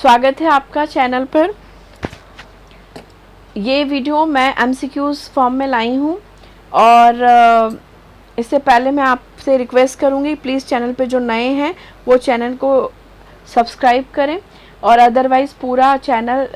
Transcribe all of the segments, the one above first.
स्वागत है आपका चैनल पर। ये वीडियो मैं एमसीक्यूज़ फॉर्म में लाई हूँ और इससे पहले मैं आपसे रिक्वेस्ट करूँगी प्लीज़ चैनल पे जो नए हैं वो चैनल को सब्सक्राइब करें और अदरवाइज़ पूरा चैनल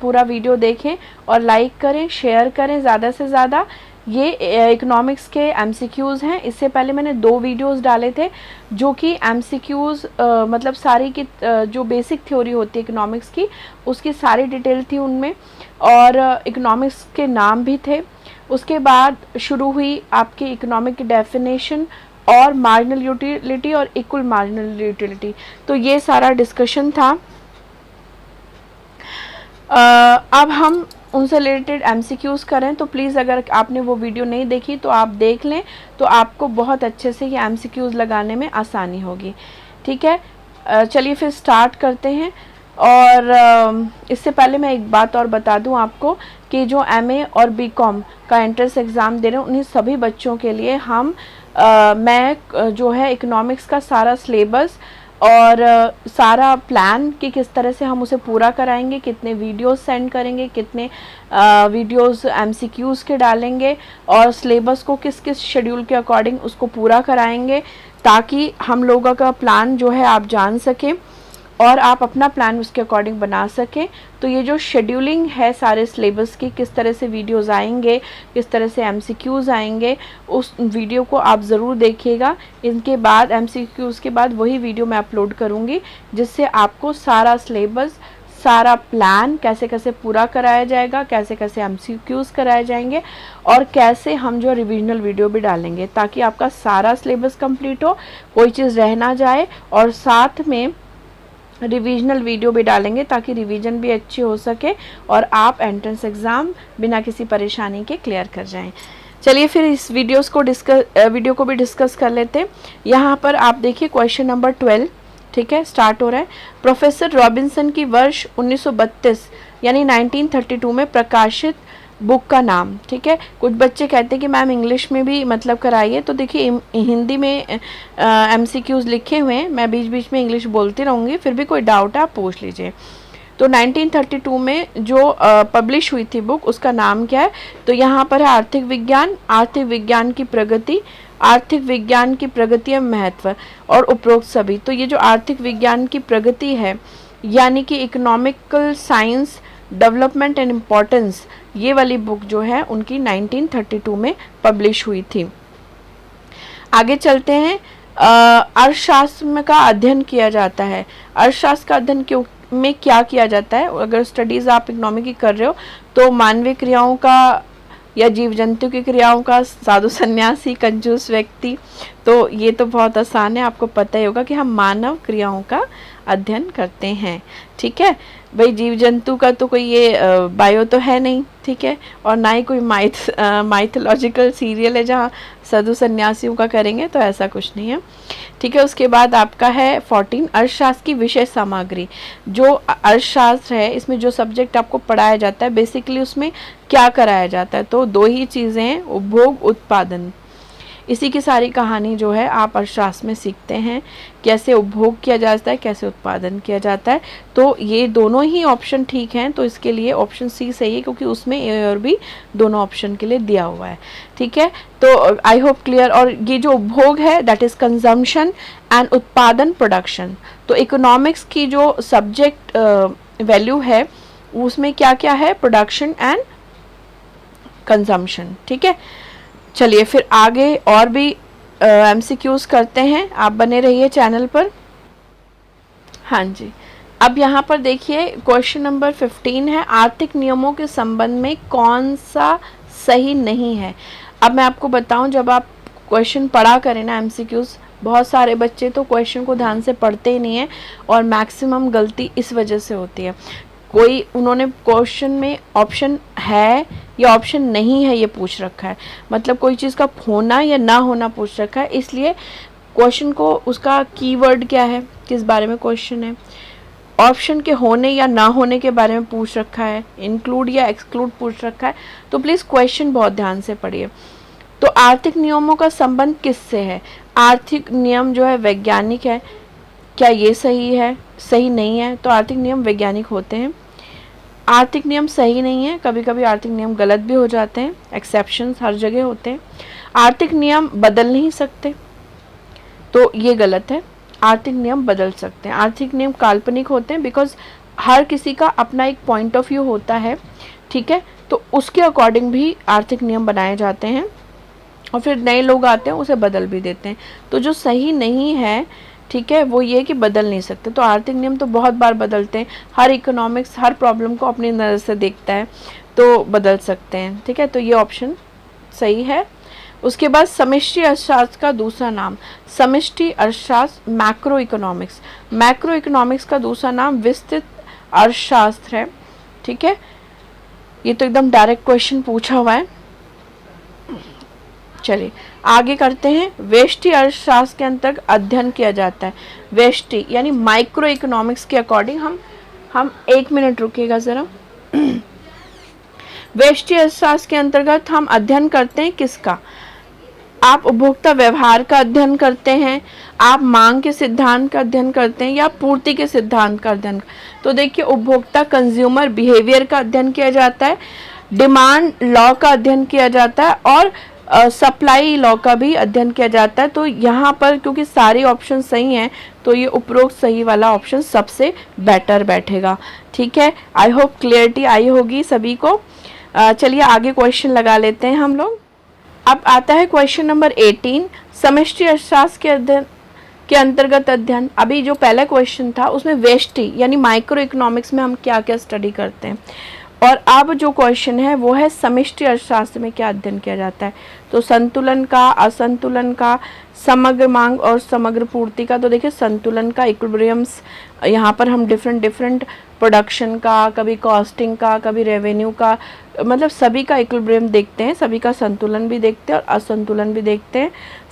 पूरा वीडियो देखें और लाइक करें, शेयर करें ज़्यादा से ज़्यादा। ये इकोनॉमिक्स के एमसीक्यूज़ हैं। इससे पहले मैंने 2 वीडियोस डाले थे जो कि एमसीक्यूज़ मतलब सारी की जो बेसिक थ्योरी होती है इकोनॉमिक्स की उसकी सारी डिटेल थी उनमें, और इकोनॉमिक्स के नाम भी थे। उसके बाद शुरू हुई आपकी इकोनॉमिक की डेफिनेशन और मार्जिनल यूटिलिटी और इक्वल मार्जिनल यूटिलिटी, तो ये सारा डिस्कशन था। अब हम उनसे रिलेटेड एमसीक्यूज़ करें, तो प्लीज़ अगर आपने वो वीडियो नहीं देखी तो आप देख लें, तो आपको बहुत अच्छे से ये एमसीक्यूज़ लगाने में आसानी होगी। ठीक है, चलिए फिर स्टार्ट करते हैं। और इससे पहले मैं एक बात और बता दूं आपको कि जो एमए और बीकॉम का एंट्रेंस एग्ज़ाम दे रहे हैं उन्हीं सभी बच्चों के लिए मैं जो है इकोनॉमिक्स का सारा सिलेबस और सारा प्लान कि किस तरह से हम उसे पूरा कराएंगे, कितने वीडियोस सेंड करेंगे, कितने वीडियोस एमसीक्यूज़ के डालेंगे और सिलेबस को किस किस शेड्यूल के अकॉर्डिंग उसको पूरा कराएंगे, ताकि हम लोगों का प्लान जो है आप जान सकें और आप अपना प्लान उसके अकॉर्डिंग बना सकें। तो ये जो शेड्यूलिंग है सारे सिलेबस की, किस तरह से वीडियोस आएंगे, किस तरह से एमसीक्यूज़ आएंगे, उस वीडियो को आप ज़रूर देखिएगा। इनके बाद एमसीक्यूज़ के बाद वही वीडियो मैं अपलोड करूँगी जिससे आपको सारा सिलेबस, सारा प्लान कैसे कैसे पूरा कराया जाएगा, कैसे कैसे एमसीक्यूज़ कराए जाएंगे और कैसे हम जो रिविजनल वीडियो भी डालेंगे, ताकि आपका सारा सिलेबस कंप्लीट हो, कोई चीज़ रह ना जाए, और साथ में रिविजनल वीडियो भी डालेंगे ताकि रिवीजन भी अच्छी हो सके और आप एंट्रेंस एग्ज़ाम बिना किसी परेशानी के क्लियर कर जाएं। चलिए फिर इस वीडियो को भी डिस्कस कर लेते हैं। यहाँ पर आप देखिए क्वेश्चन नंबर 12, ठीक है, स्टार्ट हो रहा है। प्रोफेसर रॉबिन्सन की वर्ष 1932 यानी 1932 में प्रकाशित बुक का नाम, ठीक है। कुछ बच्चे कहते हैं कि मैम इंग्लिश में भी मतलब कराइए, तो देखिए हिंदी में एमसीक्यूज़ लिखे हुए हैं, मैं बीच बीच में इंग्लिश बोलती रहूँगी, फिर भी कोई डाउट है आप पूछ लीजिए। तो 1932 में जो पब्लिश हुई थी बुक, उसका नाम क्या है? तो यहाँ पर है आर्थिक विज्ञान की प्रगति, आर्थिक विज्ञान की प्रगति एवं महत्व और उपरोक्त सभी। तो ये जो आर्थिक विज्ञान की प्रगति है यानी कि economical science development and importance, ये वाली बुक जो है उनकी 1932 में पब्लिश हुई थी। आगे चलते हैं। अर्थशास्त्र का अध्ययन किया जाता है। अर्थशास्त्र का अध्ययन में क्या किया जाता है? अगर स्टडीज़ आप इकोनॉमी की कर रहे हो तो मानवीय क्रियाओं का या जीव जंतु की क्रियाओं का, साधु सन्यासी, कंजूस व्यक्ति, तो ये तो बहुत आसान है, आपको पता ही होगा कि हम मानव क्रियाओं का अध्ययन करते हैं। ठीक है भाई, जीव जंतु का तो कोई ये बायो तो है नहीं, ठीक है, और ना ही कोई माइथोलॉजिकल सीरियल है जहाँ साधु सन्यासियों का करेंगे, तो ऐसा कुछ नहीं है। ठीक है, उसके बाद आपका है 14 अर्थशास्त्र की विषय सामग्री। जो अर्थशास्त्र है इसमें जो सब्जेक्ट आपको पढ़ाया जाता है बेसिकली उसमें क्या कराया जाता है? तो 2 ही चीज़ें हैं, उपभोग, उत्पादन। इसी की सारी कहानी जो है आप अर्थशास्त्र में सीखते हैं, कैसे उपभोग किया जाता है, कैसे उत्पादन किया जाता है। तो ये दोनों ही ऑप्शन ठीक हैं, तो इसके लिए ऑप्शन सी सही है क्योंकि उसमें ए और बी दोनों ऑप्शन के लिए दिया हुआ है। ठीक है, तो आई होप क्लियर। और ये जो उपभोग है दैट इज़ कंजम्पशन एंड उत्पादन प्रोडक्शन। तो इकोनॉमिक्स की जो सब्जेक्ट वैल्यू है उसमें क्या क्या है? Production and consumption. ठीक है, चलिए फिर आगे और भी एमसीक्यूज़ करते हैं, आप बने रहिए चैनल पर। हाँ जी, अब यहाँ पर देखिए क्वेश्चन नंबर 15 है, आर्थिक नियमों के संबंध में कौन सा सही नहीं है? अब मैं आपको बताऊं, जब आप क्वेश्चन पढ़ा करें ना एमसीक्यूज़, बहुत सारे बच्चे तो क्वेश्चन को ध्यान से पढ़ते ही नहीं है और मैक्सिमम गलती इस वजह से होती है। कोई उन्होंने क्वेश्चन में ऑप्शन है या ऑप्शन नहीं है ये पूछ रखा है, मतलब कोई चीज़ का होना या ना होना पूछ रखा है, इसलिए क्वेश्चन को उसका कीवर्ड क्या है, किस बारे में क्वेश्चन है, ऑप्शन के होने या ना होने के बारे में पूछ रखा है, इंक्लूड या एक्सक्लूड पूछ रखा है। तो प्लीज़ क्वेश्चन बहुत ध्यान से पढ़िए। तो आर्थिक नियमों का संबंध किससे है? आर्थिक नियम जो है वैज्ञानिक है, क्या ये सही है, सही नहीं है? तो आर्थिक नियम वैज्ञानिक होते हैं। आर्थिक नियम सही नहीं है, कभी कभी आर्थिक नियम गलत भी हो जाते हैं, एक्सेप्शंस हर जगह होते हैं। आर्थिक नियम बदल नहीं सकते, तो ये गलत है। आर्थिक नियम बदल सकते हैं। आर्थिक नियम काल्पनिक होते हैं, बिकॉज हर किसी का अपना एक पॉइंट ऑफ व्यू होता है, ठीक है, तो उसके अकॉर्डिंग भी आर्थिक नियम बनाए जाते हैं और फिर नए लोग आते हैं उसे बदल भी देते हैं। तो जो सही नहीं है, ठीक है, वो ये कि बदल नहीं सकते। तो आर्थिक नियम तो बहुत बार बदलते हैं, हर इकोनॉमिक्स हर प्रॉब्लम को अपनी नज़र से देखता है, तो बदल सकते हैं, ठीक है। तो ये ऑप्शन सही है। उसके बाद समष्टि अर्थशास्त्र का दूसरा नाम, समष्टि अर्थशास्त्र मैक्रो इकोनॉमिक्स। मैक्रो इकोनॉमिक्स का दूसरा नाम विस्तृत अर्थशास्त्र है, ठीक है। ये तो एकदम डायरेक्ट क्वेश्चन पूछा हुआ है। चलिए आगे करते हैं। व्यष्टि अर्थशास्त्र के अंतर्गत अध्ययन किया जाता है। व्यष्टि यानी माइक्रो इकोनॉमिक्स के अकॉर्डिंग हम 1 मिनट रुकिएगा ज़रा। व्यष्टि अर्थशास्त्र के अंतर्गत हम अध्ययन करते हैं किसका? आप उपभोक्ता व्यवहार का अध्ययन करते हैं, आप मांग के सिद्धांत का अध्ययन करते हैं, या पूर्ति के सिद्धांत का अध्ययन। तो देखिए, उपभोक्ता कंज्यूमर बिहेवियर का अध्ययन किया जाता है, डिमांड लॉ का अध्ययन किया जाता है, और सप्लाई लॉ का भी अध्ययन किया जाता है। तो यहाँ पर क्योंकि सारे ऑप्शन सही हैं, तो ये उपरोक्त सही वाला ऑप्शन सबसे बेटर बैठेगा, ठीक है। आई होप क्लियरिटी आई होगी सभी को। चलिए आगे क्वेश्चन लगा लेते हैं हम लोग। अब आता है क्वेश्चन नंबर 18, समष्टि अर्थशास्त्र के अध्ययन के अंतर्गत अध्ययन। अभी जो पहला क्वेश्चन था उसमें व्यष्टि यानी माइक्रो इकोनॉमिक्स में हम क्या क्या स्टडी करते हैं, और अब जो क्वेश्चन है वो है समष्टि अर्थशास्त्र में क्या अध्ययन किया जाता है। तो संतुलन का, असंतुलन का, समग्र मांग और समग्र पूर्ति का। तो देखिए संतुलन का, इक्विलिब्रियम्स, यहाँ पर हम डिफरेंट प्रोडक्शन का, कभी कॉस्टिंग का, कभी रेवेन्यू का, मतलब सभी का इक्विलिब्रियम देखते हैं, सभी का संतुलन भी देखते हैं और असंतुलन भी देखते हैं।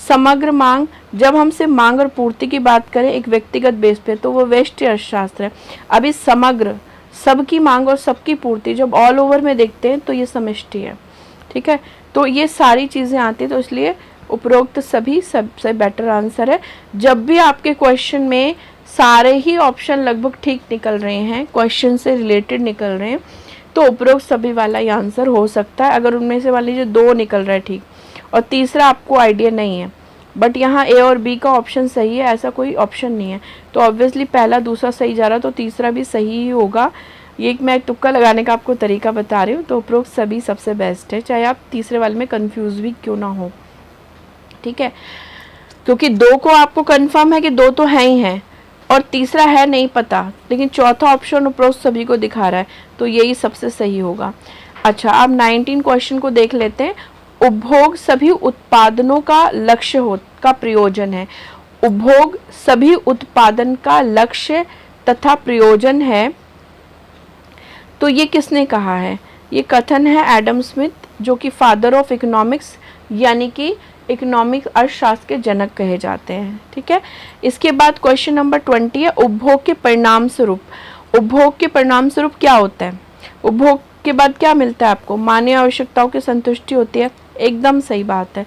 समग्र मांग, जब हम सिर्फ मांग और पूर्ति की बात करें एक व्यक्तिगत बेस पे, तो वो व्यष्टि अर्थशास्त्र है। अभी समग्र, सबकी मांग और सबकी पूर्ति जब ऑल ओवर में देखते हैं तो ये समष्टि है, ठीक है। तो ये सारी चीज़ें आती हैं, तो इसलिए उपरोक्त सभी सबसे बेटर आंसर है। जब भी आपके क्वेश्चन में सारे ही ऑप्शन लगभग ठीक निकल रहे हैं, क्वेश्चन से रिलेटेड निकल रहे हैं, तो उपरोक्त सभी वाला ये आंसर हो सकता है। अगर उनमें से मान लीजिए 2 निकल रहा है ठीक, और तीसरा आपको आइडिया नहीं है, बट यहाँ ए और बी का ऑप्शन सही है, ऐसा कोई ऑप्शन नहीं है, तो ऑब्वियसली पहला दूसरा सही जा रहा, तो तीसरा भी सही ही होगा। ये मैं तुक्का लगाने का आपको तरीका बता रही हूँ। तो उपरोक्त सभी सबसे बेस्ट है, चाहे आप तीसरे वाले में कंफ्यूज भी क्यों ना हो, ठीक है। क्योंकि 2 को आपको कंफर्म है कि 2 तो है ही हैं, और तीसरा है नहीं पता, लेकिन चौथा ऑप्शन उपरोक्त सभी को दिखा रहा है, तो यही सबसे सही होगा। अच्छा, अब 19 क्वेश्चन को देख लेते हैं। उपभोग सभी उत्पादनों का लक्ष्य का प्रयोजन है। उपभोग सभी उत्पादन का लक्ष्य तथा प्रयोजन है, तो ये किसने कहा है? ये कथन है एडम स्मिथ, जो कि फादर ऑफ इकोनॉमिक्स यानी कि इकोनॉमिक अर्थशास्त्र के जनक कहे जाते हैं, ठीक है। इसके बाद क्वेश्चन नंबर 20 है, उपभोग के परिणाम स्वरूप। उपभोग के परिणाम स्वरूप क्या होता है? उपभोग के बाद क्या मिलता है आपको? मानवीय आवश्यकताओं की संतुष्टि होती है, एकदम सही बात है।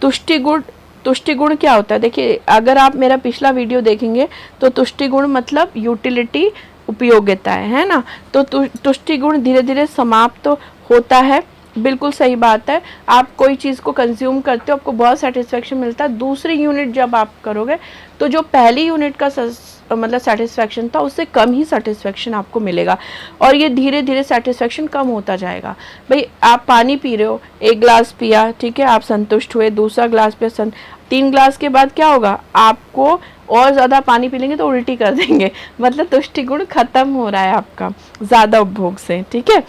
तुष्टि गुण क्या होता है? देखिए, अगर आप मेरा पिछला वीडियो देखेंगे तो तुष्टि गुण मतलब यूटिलिटी, उपयोगिता है ना। तो तुष्टि गुण धीरे धीरे समाप्त होता है, बिल्कुल सही बात है। आप कोई चीज़ को कंज्यूम करते हो, आपको बहुत सेटिस्फेक्शन मिलता है, दूसरी यूनिट जब आप करोगे तो जो पहली यूनिट का मतलब सेटिस्फेक्शन था उससे कम ही सेटिस्फेक्शन आपको मिलेगा, और ये धीरे धीरे सेटिस्फेक्शन कम होता जाएगा। भाई आप पानी पी रहे हो, 1 ग्लास पिया, ठीक है, आप संतुष्ट हुए, दूसरा ग्लास पे 3 ग्लास के बाद क्या होगा? आपको और ज़्यादा पानी पी लेंगे तो उल्टी कर देंगे, मतलब तुष्टि गुण खत्म हो रहा है आपका ज़्यादा उपभोग से, ठीक है।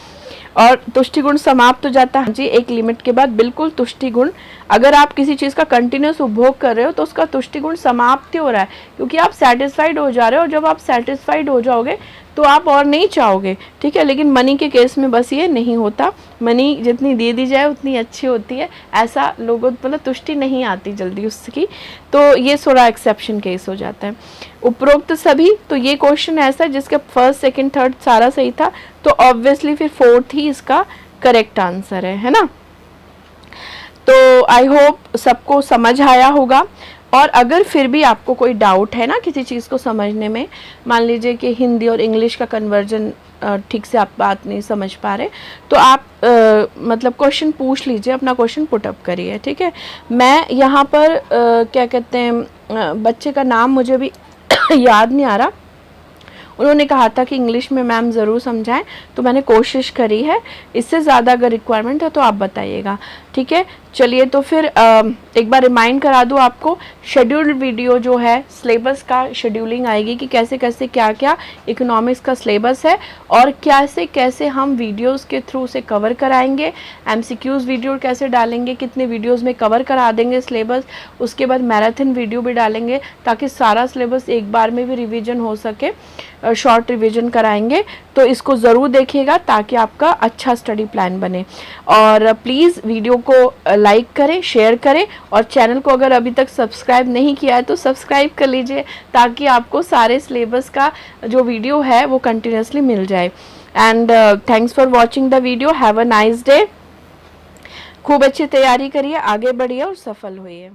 और तुष्टि गुण समाप्त हो जाता है जी एक लिमिट के बाद, बिल्कुल तुष्टि गुण, अगर आप किसी चीज़ का कंटिन्यूस उपभोग कर रहे हो तो उसका तुष्टि गुण समाप्त हो रहा है, क्योंकि आप सेटिस्फाइड हो जा रहे हो। जब आप सेटिस्फाइड हो जाओगे तो आप और नहीं चाहोगे, ठीक है। लेकिन मनी के केस में बस ये नहीं होता, मनी जितनी दे दी जाए उतनी अच्छी होती है, ऐसा लोगों मतलब तुष्टि नहीं आती जल्दी उसकी, तो ये थोड़ा एक्सेप्शन केस हो जाता है। उपरोक्त सभी, तो ये क्वेश्चन ऐसा है जिसका फर्स्ट सेकंड थर्ड सारा सही था, तो ऑब्वियसली फिर फोर्थ ही इसका करेक्ट आंसर है ना। तो आई होप सबको समझ आया होगा। और अगर फिर भी आपको कोई डाउट है ना किसी चीज़ को समझने में, मान लीजिए कि हिंदी और इंग्लिश का कन्वर्जन ठीक से आप बात नहीं समझ पा रहे, तो आप मतलब क्वेश्चन पूछ लीजिए, अपना क्वेश्चन पुटअप करिए, ठीक है। मैं यहाँ पर क्या कहते हैं, बच्चे का नाम मुझे भी याद नहीं आ रहा, उन्होंने कहा था कि इंग्लिश में मैम ज़रूर समझाएं, तो मैंने कोशिश करी है। इससे ज़्यादा अगर रिक्वायरमेंट है तो आप बताइएगा, ठीक है। चलिए तो फिर एक बार रिमाइंड करा दूँ आपको, शेड्यूल्ड वीडियो जो है सिलेबस का शेड्यूलिंग आएगी कि कैसे कैसे क्या क्या इकोनॉमिक्स का सिलेबस है और कैसे कैसे हम वीडियोस के थ्रू से कवर कराएंगे, एमसीक्यूज़ वीडियो कैसे डालेंगे, कितने वीडियोस में कवर करा देंगे सिलेबस, उसके बाद मैराथन वीडियो भी डालेंगे ताकि सारा सिलेबस एक बार में भी रिवीजन हो सके, शॉर्ट रिवीजन कराएंगे। तो इसको ज़रूर देखिएगा ताकि आपका अच्छा स्टडी प्लान बने। और प्लीज़ वीडियो को लाइक करें, शेयर करें, और चैनल को अगर अभी तक सब्सक्राइब नहीं किया है तो सब्सक्राइब कर लीजिए ताकि आपको सारे सिलेबस का जो वीडियो है वो कंटिन्यूसली मिल जाए। And thanks for watching the video. Have a nice day. खूब अच्छी तैयारी करिए, आगे बढ़िए और सफल होइए।